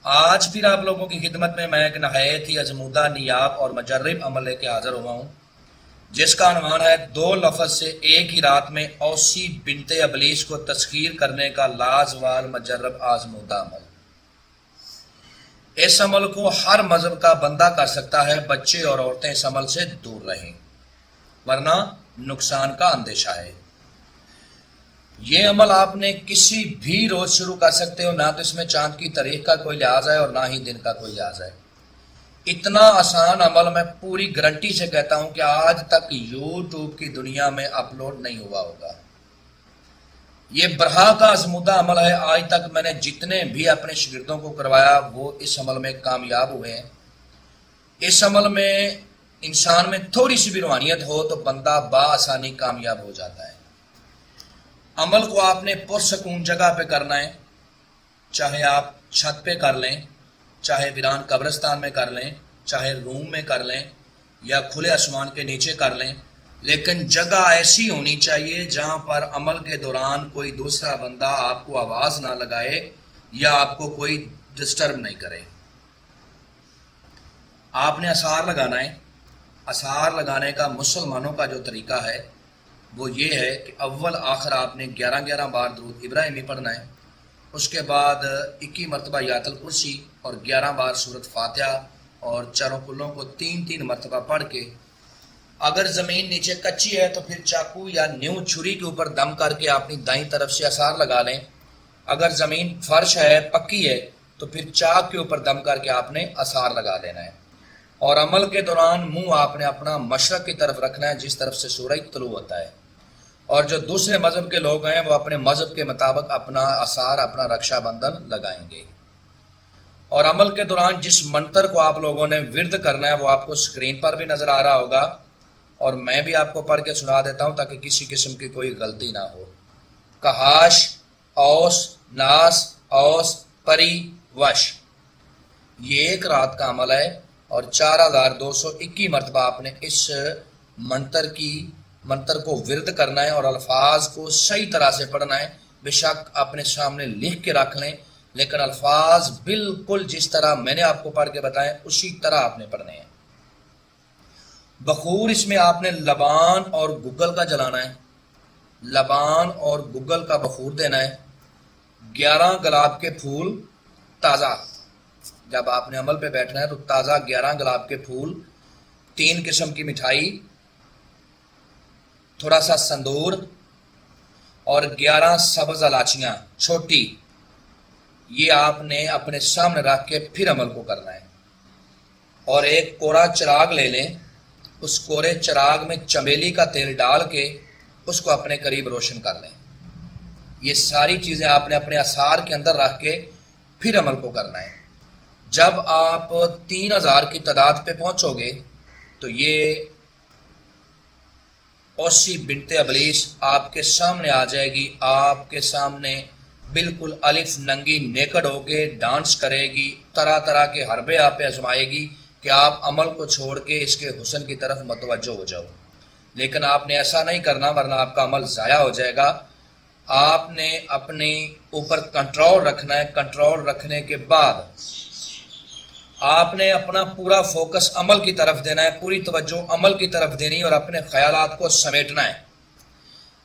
آج پھر آپ لوگوں کی خدمت میں ایک نہایت ہی ازمودہ نیاب اور مجرب عمل لے کے حاضر ہوا ہوں، جس کا عنوان ہے 2 لفظ سے ایک ہی رات میں اوسی بنت ابلیس کو تسخیر کرنے کا لازوال مجرب آزمودہ عمل۔ اس عمل کو ہر مذہب کا بندہ کر سکتا ہے، بچے اور عورتیں اس عمل سے دور رہیں ورنہ نقصان کا اندیشہ ہے۔ یہ عمل آپ نے کسی بھی روز شروع کر سکتے ہو، نہ تو اس میں چاند کی تاریخ کا کوئی لحاظ ہے اور نہ ہی دن کا کوئی لحاظ ہے۔ اتنا آسان عمل میں پوری گارنٹی سے کہتا ہوں کہ آج تک یوٹیوب کی دنیا میں اپلوڈ نہیں ہوا ہوگا۔ یہ برہا کا آزمودہ عمل ہے۔ آج تک میں نے جتنے بھی اپنے شاگردوں کو کروایا وہ اس عمل میں کامیاب ہوئے ہیں۔ اس عمل میں انسان میں تھوڑی سی بھی روحانیت ہو تو بندہ بآسانی کامیاب ہو جاتا ہے۔ عمل کو آپ نے پرسکون جگہ پہ کرنا ہے، چاہے آپ چھت پہ کر لیں، چاہے ویران قبرستان میں کر لیں، چاہے روم میں کر لیں یا کھلے آسمان کے نیچے کر لیں، لیکن جگہ ایسی ہونی چاہیے جہاں پر عمل کے دوران کوئی دوسرا بندہ آپ کو آواز نہ لگائے یا آپ کو کوئی ڈسٹرب نہیں کرے۔ آپ نے اثار لگانا ہے۔ اثار لگانے کا مسلمانوں کا جو طریقہ ہے وہ یہ ہے کہ اول آخر آپ نے 11 بار درود ابراہیمی پڑھنا ہے، اس کے بعد 21 مرتبہ آیت الکرسی اور 11 بار سورۃ فاتحہ اور چاروں کلوں کو 3 مرتبہ پڑھ کے، اگر زمین نیچے کچی ہے تو پھر چاقو یا نیو چھری کے اوپر دم کر کے اپنی دائیں طرف سے اثار لگا لیں۔ اگر زمین فرش ہے، پکی ہے، تو پھر چاک کے اوپر دم کر کے آپ نے اثار لگا دینا ہے، اور عمل کے دوران منہ آپ نے اپنا مشرق کی طرف رکھنا ہے جس طرف سے سورج طلوع ہوتا ہے، اور جو دوسرے مذہب کے لوگ ہیں وہ اپنے مذہب کے مطابق اپنا اثار، اپنا رکشا بندھن لگائیں گے۔ اور عمل کے دوران جس منتر کو آپ لوگوں نے ورد کرنا ہے وہ آپ کو سکرین پر بھی نظر آ رہا ہوگا، اور میں بھی آپ کو پڑھ کے سنا دیتا ہوں تاکہ کسی قسم کی کوئی غلطی نہ ہو۔ کہاش اوس ناس اوس پری وش، یہ ایک رات کا عمل ہے، اور 4221 مرتبہ آپ نے اس منتر کو ورد کرنا ہے اور الفاظ کو صحیح طرح سے پڑھنا ہے۔ بے شک اپنے سامنے لکھ کے رکھ لیں، لیکن الفاظ بالکل جس طرح میں نے آپ کو پڑھ کے بتائے اسی طرح آپ نے پڑھنے ہیں۔ بخور اس میں آپ نے لبان اور گگل کا جلانا ہے، لبان اور گگل کا بخور دینا ہے۔ 11 گلاب کے پھول تازہ، جب آپ نے عمل پہ بیٹھنا ہے تو تازہ 11 گلاب کے پھول، 3 قسم کی مٹھائی، تھوڑا سا سندور اور 11 سبز الائچیاں چھوٹی، یہ آپ نے اپنے سامنے رکھ کے پھر عمل کو کرنا ہے۔ اور ایک کوڑا چراغ لے لیں، اس کورے چراغ میں چمیلی کا تیل ڈال کے اس کو اپنے قریب روشن کر لیں۔ یہ ساری چیزیں آپ نے اپنے اثار کے اندر رکھ کے پھر عمل کو کرنا ہے۔ جب آپ 3000 کی تعداد پہ پہنچو گے تو یہ اوسی بنت ابلیس آپ کے سامنے آ جائے گی، آپ کے سامنے بالکل الف ننگی نیکڑ ہو کے ڈانس کرے گی، طرح طرح کے حربے آپ پہ آزمائے گی کہ آپ عمل کو چھوڑ کے اس کے حسن کی طرف متوجہ ہو جاؤ، لیکن آپ نے ایسا نہیں کرنا ورنہ آپ کا عمل ضائع ہو جائے گا۔ آپ نے اپنے اوپر کنٹرول رکھنا ہے۔ کنٹرول رکھنے کے بعد آپ نے اپنا پورا فوکس عمل کی طرف دینا ہے، پوری توجہ عمل کی طرف دینی اور اپنے خیالات کو سمیٹنا ہے۔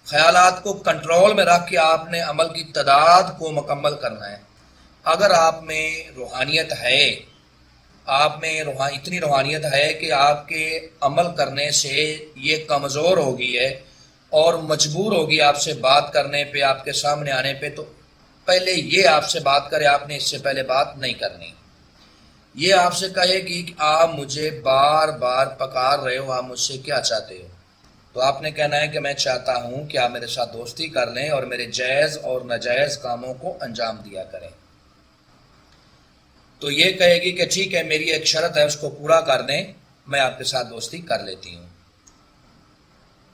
خیالات کو کنٹرول میں رکھ کے آپ نے عمل کی تعداد کو مکمل کرنا ہے۔ اگر آپ میں روحانیت ہے، آپ میں اتنی روحانیت ہے کہ آپ کے عمل کرنے سے یہ کمزور ہو گئی ہے اور مجبور ہوگی آپ سے بات کرنے پہ، آپ کے سامنے آنے پہ، تو پہلے یہ آپ سے بات کرے، آپ نے اس سے پہلے بات نہیں کرنی۔ یہ آپ سے کہے گی کہ آپ مجھے بار بار پکار رہے ہو، آپ مجھ سے کیا چاہتے ہو؟ تو آپ نے کہنا ہے کہ میں چاہتا ہوں کہ آپ میرے ساتھ دوستی کر لیں اور میرے جائز اور ناجائز کاموں کو انجام دیا کریں۔ تو یہ کہے گی کہ ٹھیک ہے، میری ایک شرط ہے، اس کو پورا کر دیں، میں آپ کے ساتھ دوستی کر لیتی ہوں۔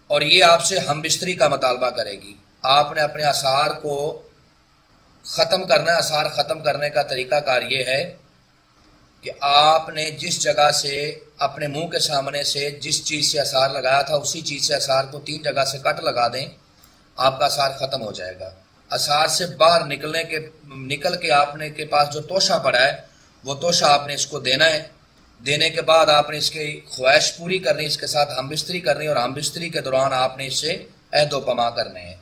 اور یہ آپ سے ہم بستری کا مطالبہ کرے گی۔ آپ نے اپنے اثار کو ختم کرنا ہے۔ اثار ختم کرنے کا طریقہ کار یہ ہے کہ آپ نے جس جگہ سے اپنے منہ کے سامنے سے جس چیز سے اثار لگایا تھا اسی چیز سے اثار کو 3 جگہ سے کٹ لگا دیں، آپ کا اثار ختم ہو جائے گا۔ اثار سے باہر نکل کے آپ نے کے پاس جو توشہ پڑا ہے وہ توشہ آپ نے اس کو دینا ہے. دینے کے بعد آپ نے اس کی خواہش پوری کرنی، اس کے ساتھ ہم بستری کرنی، اور ہم بستری کے دوران آپ نے اس سے عہد و پما کرنے ہیں.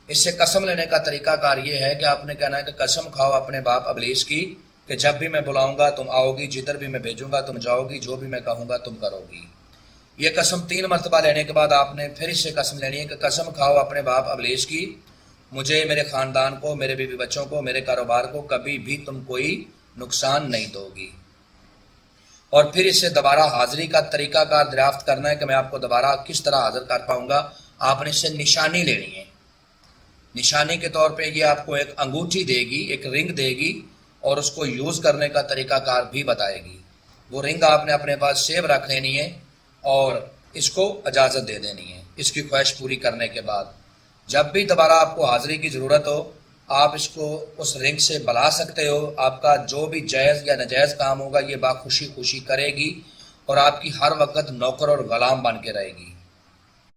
اس سے قسم لینے کا طریقہ کار یہ ہے کہ آپ نے کہنا ہے کہ قسم کھاؤ اپنے باپ ابلیس کی کہ جب بھی میں بلاؤں گا تم آؤ گی، جدھر بھی میں بھیجوں گا تم جاؤ گی، جو بھی میں کہوں گا تم کرو گی. یہ قسم 3 مرتبہ لینے کے بعد آپ نے پھر اس سے قسم لینی ہے کہ قسم کھاؤ اپنے باپ ابلیس کی، مجھے، میرے خاندان کو، میرے بیوی بچوں کو، میرے کاروبار کو کبھی بھی تم کوئی نقصان نہیں دو گی. اور پھر اس سے دوبارہ حاضری کا طریقہ کار دریافت کرنا ہے کہ میں آپ کو دوبارہ کس طرح حاضر کر پاؤں گا. آپ نے اس سے نشانی لینی ہے. نشانی کے طور پہ یہ آپ کو ایک انگوٹھی دے گی، ایک رنگ دے گی، اور اس کو یوز کرنے کا طریقہ کار بھی بتائے گی. وہ رنگ آپ نے اپنے پاس سیو رکھ لینی ہے اور اس کو اجازت دے دینی ہے. اس کی خواہش پوری کرنے کے بعد جب بھی دوبارہ آپ کو حاضری کی ضرورت ہو آپ اس کو اس رنگ سے بلا سکتے ہو. آپ کا جو بھی جائز یا ناجائز کام ہوگا یہ باخوشی خوشی کرے گی اور آپ کی ہر وقت نوکر اور غلام بن کے رہے گی.